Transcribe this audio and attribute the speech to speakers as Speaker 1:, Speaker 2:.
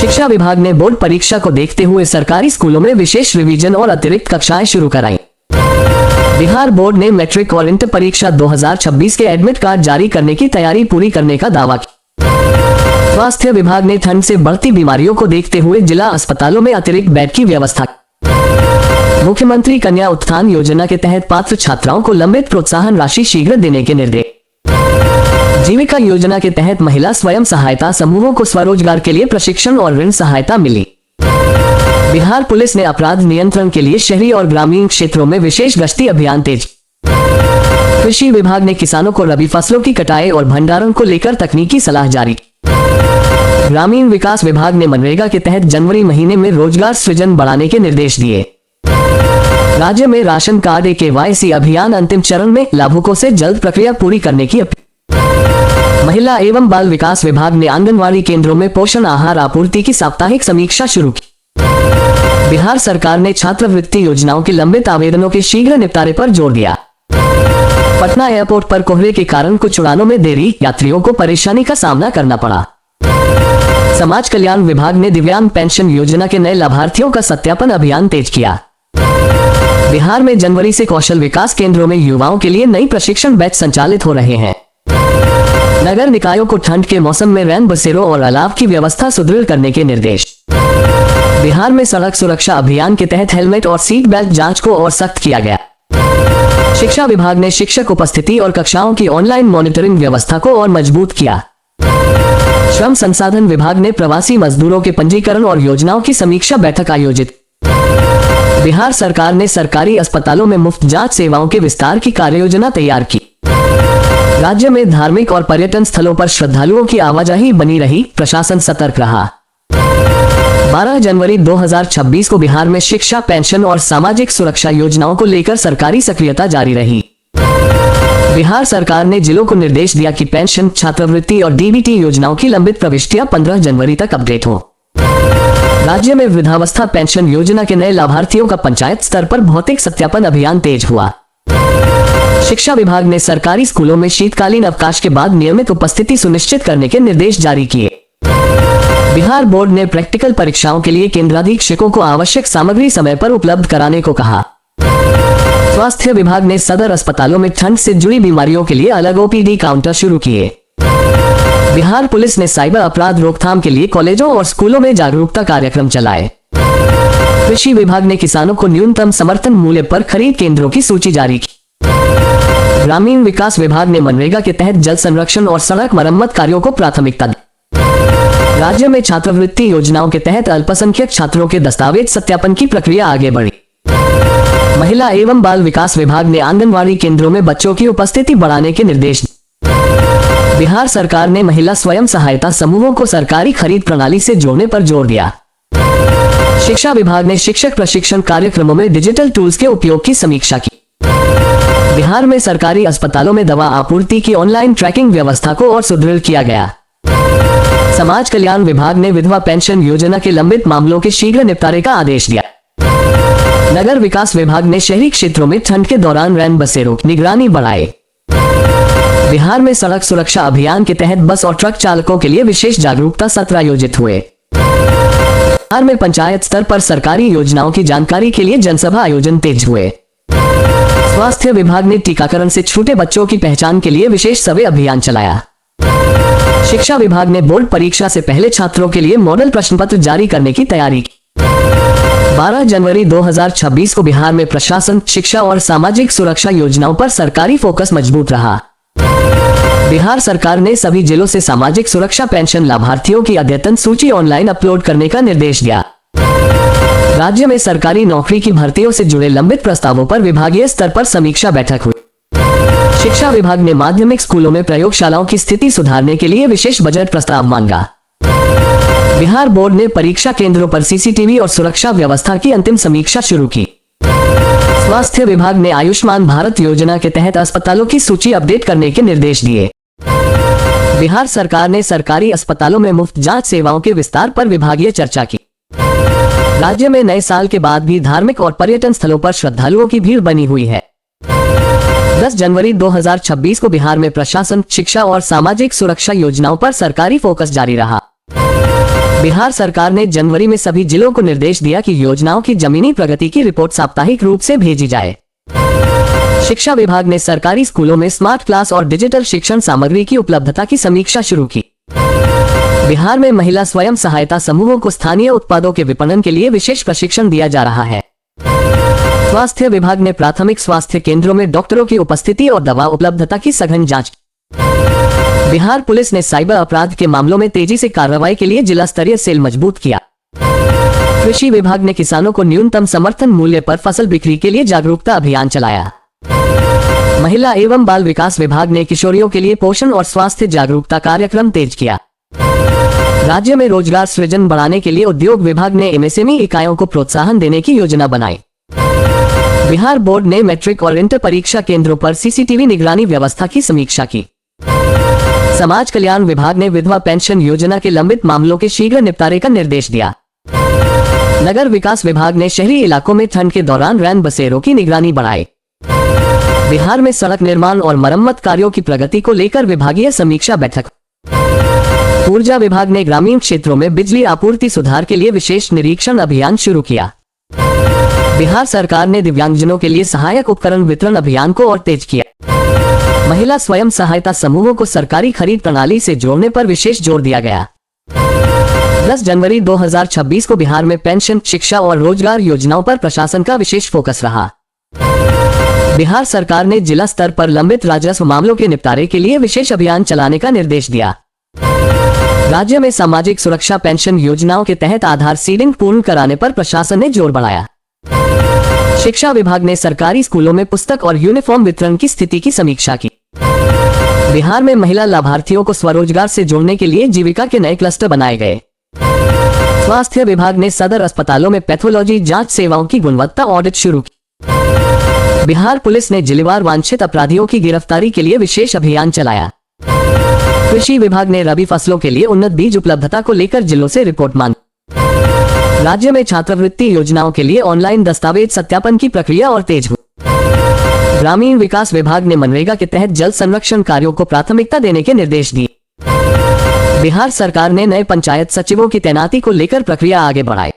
Speaker 1: शिक्षा विभाग ने बोर्ड परीक्षा को देखते हुए सरकारी स्कूलों में विशेष रिवीजन और अतिरिक्त कक्षाएं शुरू कराई। बिहार बोर्ड ने मैट्रिक और इंटर परीक्षा 2026 के एडमिट कार्ड जारी करने की तैयारी पूरी करने का दावा किया। स्वास्थ्य विभाग ने ठंड से बढ़ती बीमारियों को देखते हुए जिला अस्पतालों में अतिरिक्त बेड की व्यवस्था की। मुख्यमंत्री कन्या उत्थान योजना के तहत पात्र छात्राओं को लंबित प्रोत्साहन राशि शीघ्र देने के निर्देश। जीविका योजना के तहत महिला स्वयं सहायता समूहों को स्वरोजगार के लिए प्रशिक्षण और ऋण सहायता मिली। बिहार पुलिस ने अपराध नियंत्रण के लिए शहरी और ग्रामीण क्षेत्रों में विशेष गश्ती अभियान तेज। कृषि विभाग ने किसानों को रबी फसलों की कटाई और भंडारण को लेकर तकनीकी सलाह जारी की। ग्रामीण विकास विभाग ने मनरेगा के तहत जनवरी महीने में रोजगार सृजन बढ़ाने के निर्देश दिए। राज्य में राशन कार्ड KYC अभियान अंतिम चरण में, लाभुकों से जल्द प्रक्रिया पूरी करने की अपील। महिला एवं बाल विकास विभाग ने आंगनवाड़ी केंद्रों में पोषण आहार आपूर्ति की साप्ताहिक समीक्षा शुरू की। बिहार सरकार ने छात्रवृत्ति योजनाओं के लंबित आवेदनों के शीघ्र निपटारे पर जोर दिया। पटना एयरपोर्ट पर कोहरे के कारण कुछ उड़ानों में देरी, यात्रियों को परेशानी का सामना करना पड़ा। समाज कल्याण विभाग ने दिव्यांग पेंशन योजना के नए लाभार्थियों का सत्यापन अभियान तेज किया। बिहार में जनवरी से कौशल विकास केंद्रों में युवाओं के लिए नई प्रशिक्षण बैच संचालित हो रहे हैं। नगर निकायों को ठंड के मौसम में रैन बसेरों और अलाव की व्यवस्था सुदृढ़ करने के निर्देश। बिहार में सड़क सुरक्षा अभियान के तहत हेलमेट और सीट बेल्ट जांच को और सख्त किया गया। शिक्षा विभाग ने शिक्षक उपस्थिति और कक्षाओं की ऑनलाइन मॉनिटरिंग व्यवस्था को और मजबूत किया। श्रम संसाधन विभाग ने प्रवासी मजदूरों के पंजीकरण और योजनाओं की समीक्षा बैठक आयोजित। बिहार सरकार ने सरकारी अस्पतालों में मुफ्त जांच सेवाओं के विस्तार की कार्ययोजना तैयार की। राज्य में धार्मिक और पर्यटन स्थलों पर श्रद्धालुओं की आवाजाही बनी रही, प्रशासन सतर्क रहा। 12 जनवरी 2026 को बिहार में शिक्षा, पेंशन और सामाजिक सुरक्षा योजनाओं को लेकर सरकारी सक्रियता जारी रही। बिहार सरकार ने जिलों को निर्देश दिया कि पेंशन, छात्रवृत्ति और DBT योजनाओं की लंबित प्रविष्टियां 15 जनवरी तक अपडेट हो। राज्य में वृद्धावस्था पेंशन योजना के नए लाभार्थियों का पंचायत स्तर पर भौतिक सत्यापन अभियान तेज हुआ। शिक्षा विभाग ने सरकारी स्कूलों में शीतकालीन अवकाश के बाद नियमित उपस्थिति सुनिश्चित करने के निर्देश जारी किए। बिहार बोर्ड ने प्रैक्टिकल परीक्षाओं के लिए केंद्राधीक्षकों को आवश्यक सामग्री समय पर उपलब्ध कराने को कहा। स्वास्थ्य विभाग ने सदर अस्पतालों में ठंड से जुड़ी बीमारियों के लिए अलग OPD काउंटर शुरू किए। बिहार पुलिस ने साइबर अपराध रोकथाम के लिए कॉलेजों और स्कूलों में जागरूकता कार्यक्रम चलाए। कृषि विभाग ने किसानों को न्यूनतम समर्थन मूल्य पर खरीद केंद्रों की सूची जारी की। ग्रामीण विकास विभाग ने मनरेगा के तहत जल संरक्षण और सड़क मरम्मत कार्यों को प्राथमिकता दी। राज्य में छात्रवृत्ति योजनाओं के तहत अल्पसंख्यक छात्रों के दस्तावेज सत्यापन की प्रक्रिया आगे बढ़ी। महिला एवं बाल विकास विभाग ने आंगनवाड़ी केंद्रों में बच्चों की उपस्थिति बढ़ाने के निर्देश दिए। बिहार सरकार ने महिला स्वयं सहायता समूहों को सरकारी खरीद प्रणाली से जोड़ने पर जोर दिया। शिक्षा विभाग ने शिक्षक प्रशिक्षण कार्यक्रमों में डिजिटल टूल्स के उपयोग की समीक्षा की। बिहार में सरकारी अस्पतालों में दवा आपूर्ति की ऑनलाइन ट्रैकिंग व्यवस्था को और सुदृढ़ किया गया। समाज कल्याण विभाग ने विधवा पेंशन योजना के लंबित मामलों के शीघ्र निपटारे का आदेश दिया। नगर विकास विभाग ने शहरी क्षेत्रों में ठंड के दौरान रैन बसेरों की निगरानी बढ़ाई। बिहार में सड़क सुरक्षा अभियान के तहत बस और ट्रक चालकों के लिए विशेष जागरूकता सत्र आयोजित हुए। बिहार में पंचायत स्तर पर सरकारी योजनाओं की जानकारी के लिए जनसभा आयोजन तेज हुए। स्वास्थ्य विभाग ने टीकाकरण से छूटे बच्चों की पहचान के लिए विशेष सर्वे अभियान चलाया। शिक्षा विभाग ने बोर्ड परीक्षा से पहले छात्रों के लिए मॉडल प्रश्न पत्र जारी करने की तैयारी की। 12 जनवरी 2026 को बिहार में प्रशासन, शिक्षा और सामाजिक सुरक्षा योजनाओं पर सरकारी फोकस मजबूत रहा। बिहार सरकार ने सभी जिलों से सामाजिक सुरक्षा पेंशन लाभार्थियों की अद्यतन सूची ऑनलाइन अपलोड करने का निर्देश दिया। राज्य में सरकारी नौकरी की भर्तियों से जुड़े लंबित प्रस्तावों पर विभागीय स्तर पर समीक्षा बैठक हुई। शिक्षा विभाग ने माध्यमिक स्कूलों में प्रयोगशालाओं की स्थिति सुधारने के लिए विशेष बजट प्रस्ताव मांगा। बिहार बोर्ड ने परीक्षा केंद्रों पर CCTV और सुरक्षा व्यवस्था की अंतिम समीक्षा शुरू की। स्वास्थ्य विभाग ने आयुष्मान भारत योजना के तहत अस्पतालों की सूची अपडेट करने के निर्देश दिए। बिहार सरकार ने सरकारी अस्पतालों में मुफ्त जांच सेवाओं के विस्तार पर विभागीय चर्चा की। राज्य में नए साल के बाद भी धार्मिक और पर्यटन स्थलों पर श्रद्धालुओं की भीड़ बनी हुई है। 10 जनवरी 2026 को बिहार में प्रशासन, शिक्षा और सामाजिक सुरक्षा योजनाओं पर सरकारी फोकस जारी रहा। बिहार सरकार ने जनवरी में सभी जिलों को निर्देश दिया कि योजनाओं की जमीनी प्रगति की रिपोर्ट साप्ताहिक रूप से भेजी जाए। शिक्षा विभाग ने सरकारी स्कूलों में स्मार्ट क्लास और डिजिटल शिक्षण सामग्री की उपलब्धता की समीक्षा शुरू की। बिहार में महिला स्वयं सहायता समूहों को स्थानीय उत्पादों के विपणन के लिए विशेष प्रशिक्षण दिया जा रहा है। स्वास्थ्य विभाग ने प्राथमिक स्वास्थ्य केंद्रों में डॉक्टरों की उपस्थिति और दवा उपलब्धता की सघन जांच। बिहार पुलिस ने साइबर अपराध के मामलों में तेजी से कार्रवाई के लिए जिला स्तरीय सेल मजबूत किया। कृषि विभाग ने किसानों को न्यूनतम समर्थन मूल्य पर फसल बिक्री के लिए जागरूकता अभियान चलाया। महिला एवं बाल विकास विभाग ने किशोरियों के लिए पोषण और स्वास्थ्य जागरूकता कार्यक्रम तेज किया। राज्य में रोजगार सृजन बढ़ाने के लिए उद्योग विभाग ने एमएसएमई इकाइयों को प्रोत्साहन देने की योजना बनाई। बिहार बोर्ड ने मैट्रिक और इंटर परीक्षा केंद्रों पर सीसीटीवी निगरानी व्यवस्था की समीक्षा की। समाज कल्याण विभाग ने विधवा पेंशन योजना के लंबित मामलों के शीघ्र निपटारे का निर्देश दिया। नगर विकास विभाग ने शहरी इलाकों में ठंड के दौरान रैन बसेरों की निगरानी बढ़ाई। बिहार में सड़क निर्माण और मरम्मत कार्यों की प्रगति को लेकर विभागीय समीक्षा बैठक। ऊर्जा विभाग ने ग्रामीण क्षेत्रों में बिजली आपूर्ति सुधार के लिए विशेष निरीक्षण अभियान शुरू किया। बिहार सरकार ने दिव्यांगजनों के लिए सहायक उपकरण वितरण अभियान को और तेज किया। महिला स्वयं सहायता समूहों को सरकारी खरीद प्रणाली से जोड़ने पर विशेष जोर दिया गया। 10 जनवरी 2026 को बिहार में पेंशन, शिक्षा और रोजगार योजनाओं पर प्रशासन का विशेष फोकस रहा। बिहार सरकार ने जिला स्तर पर लंबित राजस्व मामलों के निपटारे के लिए विशेष अभियान चलाने का निर्देश दिया। राज्य में सामाजिक सुरक्षा पेंशन योजनाओं के तहत आधार सीडिंग पूर्ण कराने पर प्रशासन ने जोर बढ़ाया। शिक्षा विभाग ने सरकारी स्कूलों में पुस्तक और यूनिफॉर्म वितरण की स्थिति की समीक्षा की। बिहार में महिला लाभार्थियों को स्वरोजगार से जोड़ने के लिए जीविका के नए क्लस्टर बनाए गए। स्वास्थ्य विभाग ने सदर अस्पतालों में पैथोलॉजी जांच सेवाओं की गुणवत्ता ऑडिट शुरू की। बिहार पुलिस ने जिलेवार वांछित अपराधियों की गिरफ्तारी के लिए विशेष अभियान चलाया। कृषि विभाग ने रबी फसलों के लिए उन्नत बीज उपलब्धता को लेकर जिलों से रिपोर्ट मांगी। राज्य में छात्रवृत्ति योजनाओं के लिए ऑनलाइन दस्तावेज सत्यापन की प्रक्रिया और तेज हुई। ग्रामीण विकास विभाग ने मनरेगा के तहत जल संरक्षण कार्यों को प्राथमिकता देने के निर्देश दिए। बिहार सरकार ने नए पंचायत सचिवों की तैनाती को लेकर प्रक्रिया आगे बढ़ाई।